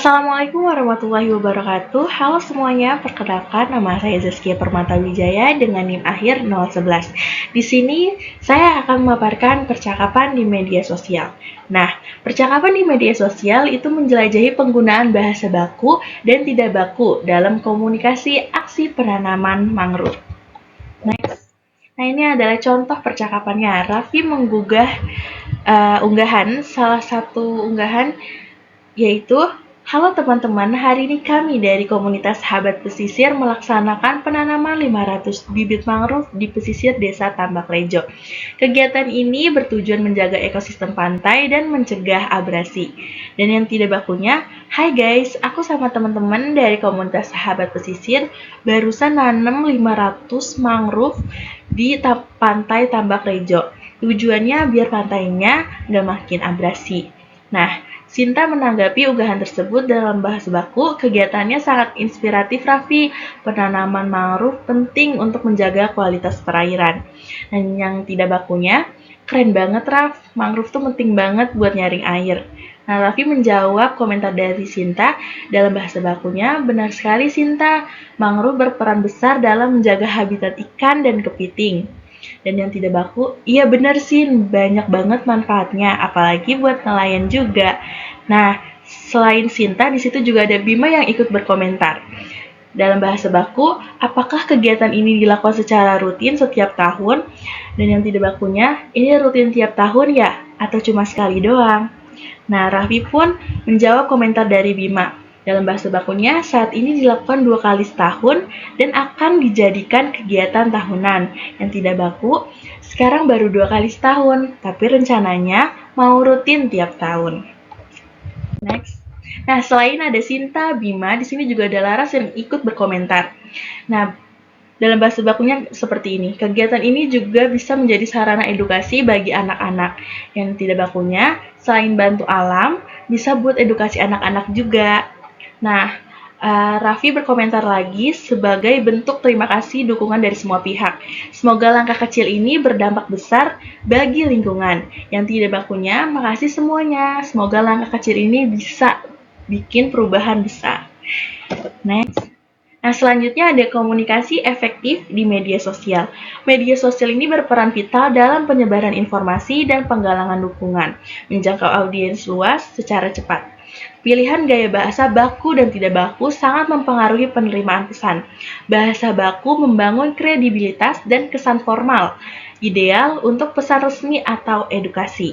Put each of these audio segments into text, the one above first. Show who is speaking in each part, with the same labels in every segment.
Speaker 1: Assalamualaikum warahmatullahi wabarakatuh. Halo semuanya, perkenalkan nama saya Zaskia Permata Wijaya dengan NIM akhir 011. Di sini saya akan memaparkan percakapan di media sosial. Nah, percakapan di media sosial itu menjelajahi penggunaan bahasa baku dan tidak baku dalam komunikasi aksi penanaman mangrove. Next. Nah, ini adalah contoh percakapannya. Raffi menggugah unggahan, salah satu unggahan yaitu, halo teman-teman, hari ini kami dari komunitas Sahabat Pesisir melaksanakan penanaman 500 bibit mangrove di pesisir desa Tambak Rejo. Kegiatan ini bertujuan menjaga ekosistem pantai dan mencegah abrasi. Dan yang tidak bakunya, hai guys, aku sama teman-teman dari komunitas Sahabat Pesisir barusan nanam 500 mangrove di pantai Tambak Rejo. Tujuannya biar pantainya nggak makin abrasi. Nah, Sinta menanggapi unggahan tersebut dalam bahasa baku, kegiatannya sangat inspiratif Raffi. Penanaman mangrove penting untuk menjaga kualitas perairan. Dan yang tidak bakunya, keren banget Raff, mangrove tuh penting banget buat nyaring air. Nah, Raffi menjawab komentar dari Sinta dalam bahasa bakunya, benar sekali Sinta, mangrove berperan besar dalam menjaga habitat ikan dan kepiting. Dan yang tidak baku, iya bener sih, banyak banget manfaatnya, apalagi buat nelayan juga. Nah, selain Sinta, di situ juga ada Bima yang ikut berkomentar. Dalam bahasa baku, apakah kegiatan ini dilakukan secara rutin setiap tahun? Dan yang tidak bakunya, ini rutin tiap tahun ya? Atau cuma sekali doang? Nah, Raffi pun menjawab komentar dari Bima. Dalam bahasa bakunya, saat ini dilakukan 2 kali setahun dan akan dijadikan kegiatan tahunan. Yang tidak baku, sekarang baru 2 kali setahun, tapi rencananya mau rutin tiap tahun. Next. Nah, selain ada Sinta, Bima, di sini juga ada Laras yang ikut berkomentar. Nah, dalam bahasa bakunya seperti ini. Kegiatan ini juga bisa menjadi sarana edukasi bagi anak-anak. Yang tidak bakunya, selain bantu alam, bisa buat edukasi anak-anak juga. Nah, Raffi berkomentar lagi sebagai bentuk terima kasih dukungan dari semua pihak. Semoga langkah kecil ini berdampak besar bagi lingkungan. Yang tidak bakunya, makasih semuanya. Semoga langkah kecil ini bisa bikin perubahan besar. Next. Nah, selanjutnya ada komunikasi efektif di media sosial. Media sosial ini berperan vital dalam penyebaran informasi dan penggalangan dukungan, menjangkau audiens luas secara cepat. Pilihan gaya bahasa baku dan tidak baku sangat mempengaruhi penerimaan pesan. Bahasa baku membangun kredibilitas dan kesan formal, ideal untuk pesan resmi atau edukasi.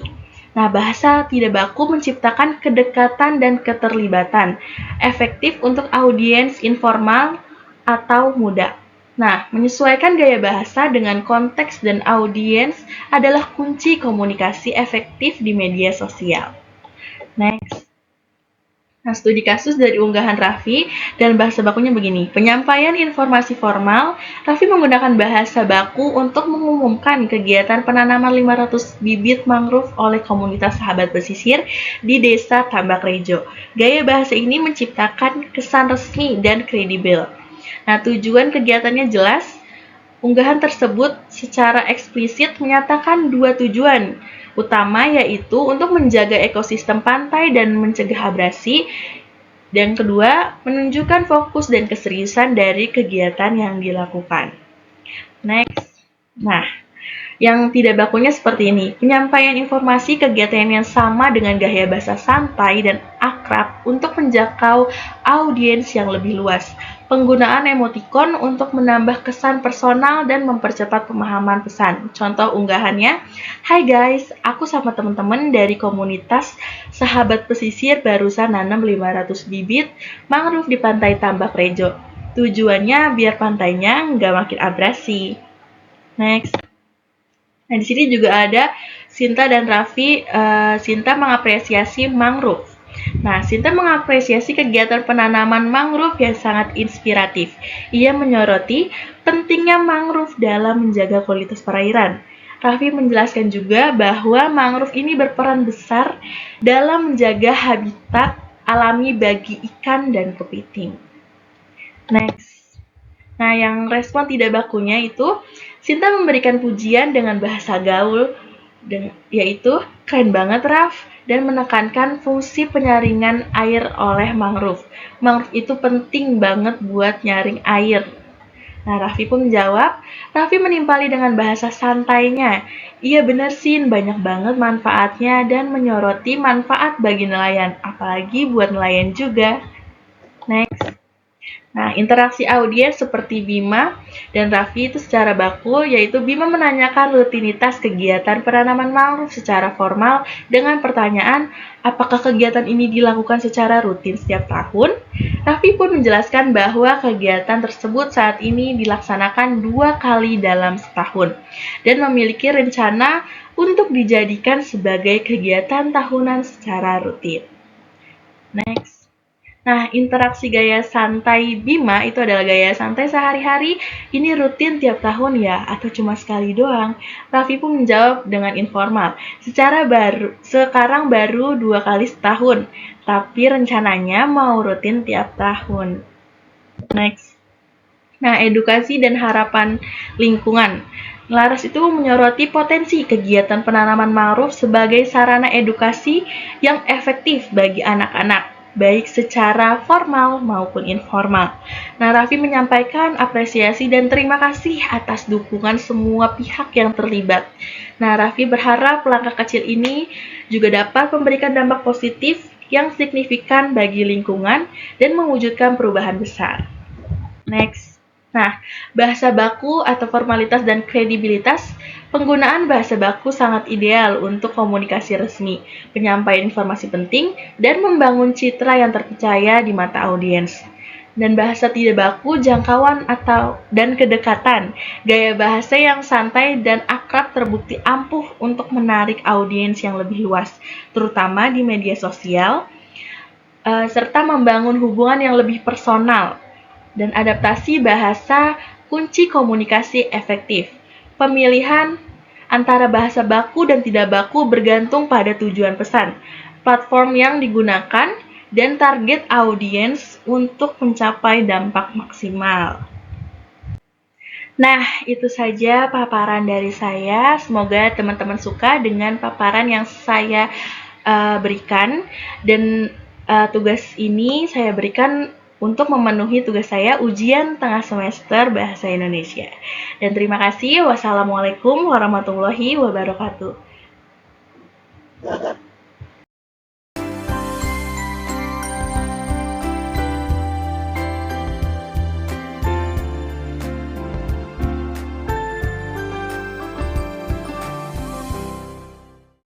Speaker 1: Nah, bahasa tidak baku menciptakan kedekatan dan keterlibatan, efektif untuk audiens informal atau muda. Nah, menyesuaikan gaya bahasa dengan konteks dan audiens adalah kunci komunikasi efektif di media sosial. Next. Nah, studi kasus dari unggahan Raffi dan bahasa bakunya begini. Penyampaian informasi formal, Raffi menggunakan bahasa baku untuk mengumumkan kegiatan penanaman 500 bibit mangrove oleh komunitas Sahabat Pesisir di Desa Tambak Rejo. Gaya bahasa ini menciptakan kesan resmi dan kredibel. Nah, tujuan kegiatannya jelas. Unggahan tersebut secara eksplisit menyatakan 2 tujuan utama, yaitu untuk menjaga ekosistem pantai dan mencegah abrasi. Dan kedua, menunjukkan fokus dan keseriusan dari kegiatan yang dilakukan. Next. Nah, yang tidak bakunya seperti ini. Penyampaian informasi kegiatan yang sama dengan gaya bahasa santai dan akrab untuk menjangkau audiens yang lebih luas. Penggunaan emotikon untuk menambah kesan personal dan mempercepat pemahaman pesan. Contoh unggahannya, hai guys, aku sama teman-teman dari komunitas Sahabat Pesisir barusan nanam 500 bibit mangrove di pantai Tambak Rejo. Tujuannya biar pantainya nggak makin abrasi. Next. Nah, di sini juga ada Sinta dan Raffi. Sinta mengapresiasi mangrove. Nah, Sinta mengapresiasi kegiatan penanaman mangrove yang sangat inspiratif. Ia menyoroti pentingnya mangrove dalam menjaga kualitas perairan. Raffi menjelaskan juga bahwa mangrove ini berperan besar dalam menjaga habitat alami bagi ikan dan kepiting. Next. Nah, yang respon tidak bakunya itu, Sinta memberikan pujian dengan bahasa gaul, yaitu, keren banget Raf, dan menekankan fungsi penyaringan air oleh mangrove. Mangrove itu penting banget buat nyaring air. Nah, Raffi pun menjawab, Raffi menimpali dengan bahasa santainya. Iya bener sih, banyak banget manfaatnya dan menyoroti manfaat bagi nelayan, apalagi buat nelayan juga. Next. Nah, interaksi audiens seperti Bima dan Raffi itu secara baku, yaitu Bima menanyakan rutinitas kegiatan penanaman mangrove secara formal dengan pertanyaan, apakah kegiatan ini dilakukan secara rutin setiap tahun? Raffi pun menjelaskan bahwa kegiatan tersebut saat ini dilaksanakan 2 kali dalam setahun dan memiliki rencana untuk dijadikan sebagai kegiatan tahunan secara rutin. Next. Nah, interaksi gaya santai Bima itu adalah gaya santai sehari-hari. Ini rutin tiap tahun ya, atau cuma sekali doang? Raffi pun menjawab dengan informal. Sekarang baru 2 kali setahun, tapi rencananya mau rutin tiap tahun. Next. Nah, edukasi dan harapan lingkungan. Laras itu menyoroti potensi kegiatan penanaman mangrove sebagai sarana edukasi yang efektif bagi anak-anak, baik secara formal maupun informal. Nah, Raffi menyampaikan apresiasi dan terima kasih atas dukungan semua pihak yang terlibat. Nah, Raffi berharap langkah kecil ini juga dapat memberikan dampak positif yang signifikan bagi lingkungan dan mewujudkan perubahan besar. Next. Nah, bahasa baku atau formalitas dan kredibilitas. Penggunaan bahasa baku sangat ideal untuk komunikasi resmi, penyampaian informasi penting, dan membangun citra yang terpercaya di mata audiens. Dan bahasa tidak baku, jangkauan dan kedekatan. Gaya bahasa yang santai dan akrab terbukti ampuh untuk menarik audiens yang lebih luas, terutama di media sosial, serta membangun hubungan yang lebih personal. Dan adaptasi bahasa kunci komunikasi efektif. Pemilihan antara bahasa baku dan tidak baku bergantung pada tujuan pesan, platform yang digunakan, dan target audiens untuk mencapai dampak maksimal. Nah, itu saja paparan dari saya. Semoga teman-teman suka dengan paparan yang saya berikan. Dan tugas ini saya berikan untuk memenuhi tugas saya ujian tengah semester Bahasa Indonesia. Dan terima kasih. Wassalamualaikum warahmatullahi wabarakatuh.